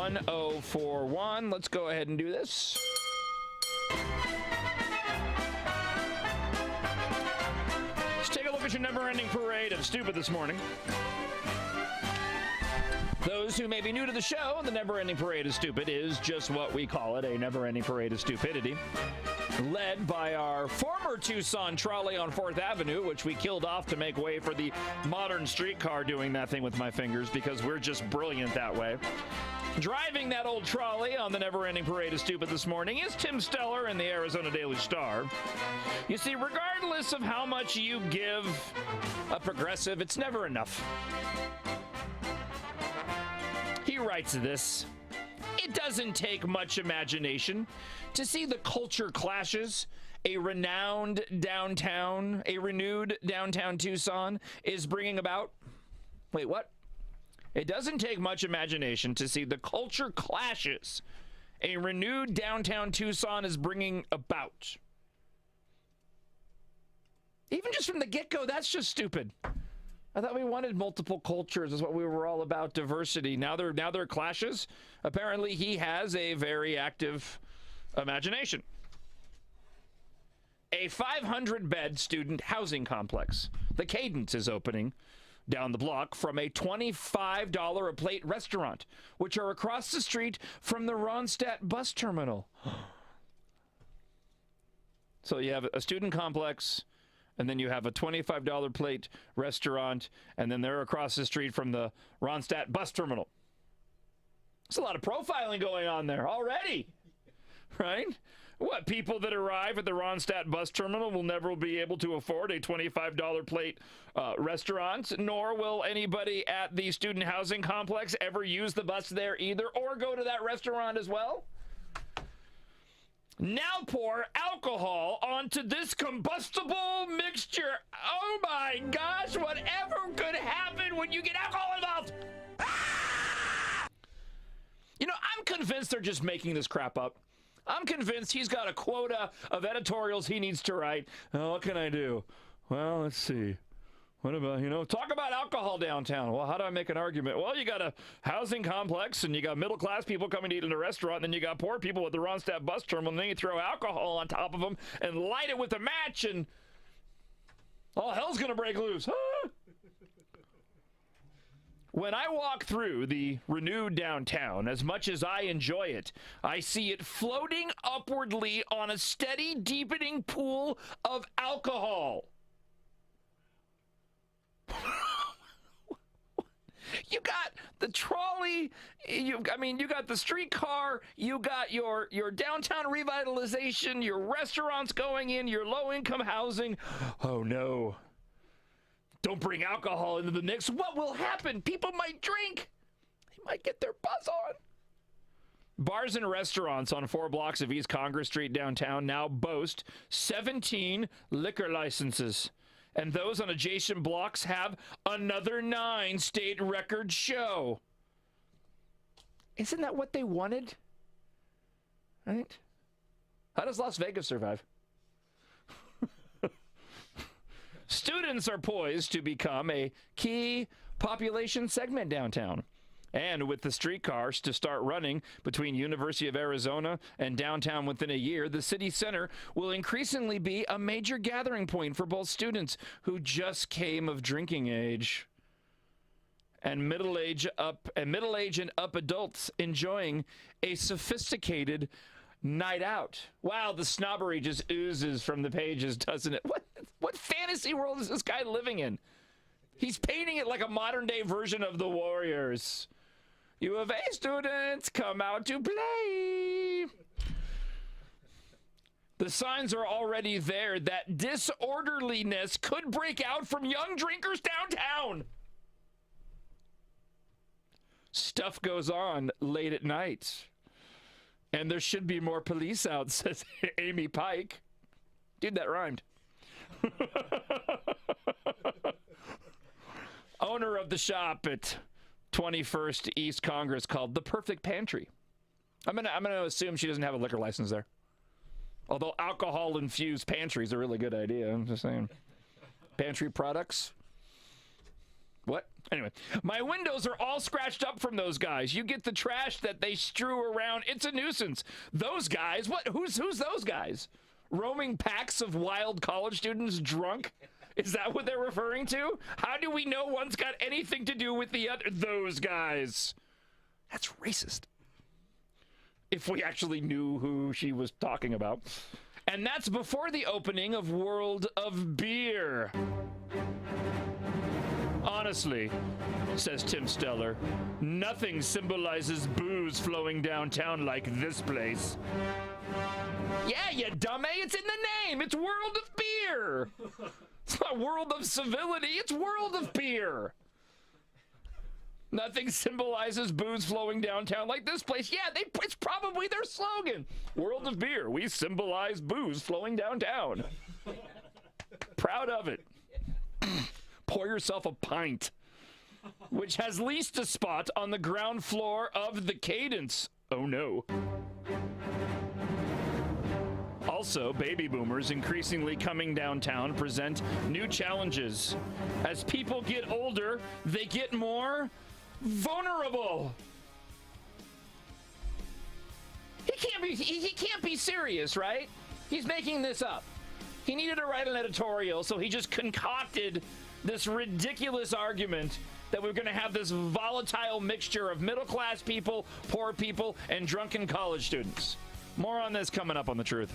1041. Let's go ahead and do this. Let's take a look at your never-ending parade of stupid this morning. Those who may be new to the show, the never-ending parade of stupid is just what we call it, a never-ending parade of stupidity. Led by our former Tucson trolley on 4th Avenue, which we killed off to make way for the modern streetcar, doing that thing with my fingers because we're just brilliant that way. Driving that old trolley on the never-ending parade of stupid this morning is Tim Steller in the Arizona Daily Star. You see, regardless of how much you give a progressive, it's never enough. He writes this: it doesn't take much imagination to see the culture clashes a renewed downtown Tucson is bringing about. Wait, what? It doesn't take much imagination to see the culture clashes a renewed downtown Tucson is bringing about. Even just from the get-go, that's just stupid. I thought we wanted multiple cultures, is what we were all about, diversity. Now there are clashes. Apparently he has a very active imagination. A 500-bed student housing complex, the Cadence, is opening down the block from a $25 a plate restaurant, which are across the street from the Ronstadt bus terminal. So you have a student complex, and then you have a $25 plate restaurant, and then they're across the street from the Ronstadt bus terminal. There's a lot of profiling going on there already, right? What, people that arrive at the Ronstadt bus terminal will never be able to afford a $25 plate restaurant, nor will anybody at the student housing complex ever use the bus there either, or go to that restaurant as well? Now pour alcohol onto this combustible mixture. Oh my gosh, whatever could happen when you get alcohol involved? Ah! You know, I'm convinced they're just making this crap up. I'm convinced he's got a quota of editorials he needs to write. Oh, what can I do? Well, let's see. What about, talk about alcohol downtown. Well, how do I make an argument? Well, you got a housing complex, and you got middle-class people coming to eat in a restaurant, and then you got poor people at the Ronstadt bus terminal, and then you throw alcohol on top of them and light it with a match, and all hell's going to break loose. Huh? When I walk through the renewed downtown, as much as I enjoy it, I see it floating upwardly on a steady, deepening pool of alcohol. You got the trolley, you got the streetcar, you got your downtown revitalization, your restaurants going in, your low-income housing. Oh, no. Don't bring alcohol into the mix. What will happen? People might drink. They might get their buzz on. Bars and restaurants on 4 blocks of East Congress Street downtown now boast 17 liquor licenses. And those on adjacent blocks have another 9 state records show. Isn't that what they wanted? Right? How does Las Vegas survive? Students are poised to become a key population segment downtown. And with the streetcars to start running between University of Arizona and downtown within a year, the city center will increasingly be a major gathering point for both students who just came of drinking age and middle-age and up adults enjoying a sophisticated night out. Wow, the snobbery just oozes from the pages, doesn't it? What fantasy world is this guy living in? He's painting it like a modern-day version of the Warriors. U of A students, come out to play. The signs are already there that disorderliness could break out from young drinkers downtown. Stuff goes on late at night. And there should be more police out, says Amy Pike. Dude, that rhymed. Owner of the shop at 21st East Congress called The Perfect Pantry. I'm gonna assume she doesn't have a liquor license there. Although alcohol-infused pantries are a really good idea. I'm just saying. Pantry products. What? Anyway, my windows are all scratched up from those guys. You get the trash that they strew around. It's a nuisance. Those guys? What? Who's those guys? Roaming packs of wild college students drunk? Is that what they're referring to? How do we know one's got anything to do with the other? Those guys. That's racist. If we actually knew who she was talking about. And that's before the opening of World of Beer. Honestly, says Tim Steller, nothing symbolizes booze flowing downtown like this place. Yeah, you dummy, it's in the name. It's World of Beer. It's not World of Civility, it's World of Beer. Nothing symbolizes booze flowing downtown like this place. Yeah, it's probably their slogan. World of Beer, we symbolize booze flowing downtown. Proud of it. Pour yourself a pint, which has leased a spot on the ground floor of the Cadence. Oh no. Also, baby boomers increasingly coming downtown present new challenges. As people get older, they get more vulnerable. He can't be serious, right? He's making this up. He needed to write an editorial, so he just concocted this ridiculous argument that we're going to have this volatile mixture of middle-class people, poor people, and drunken college students. More on this coming up on The Truth.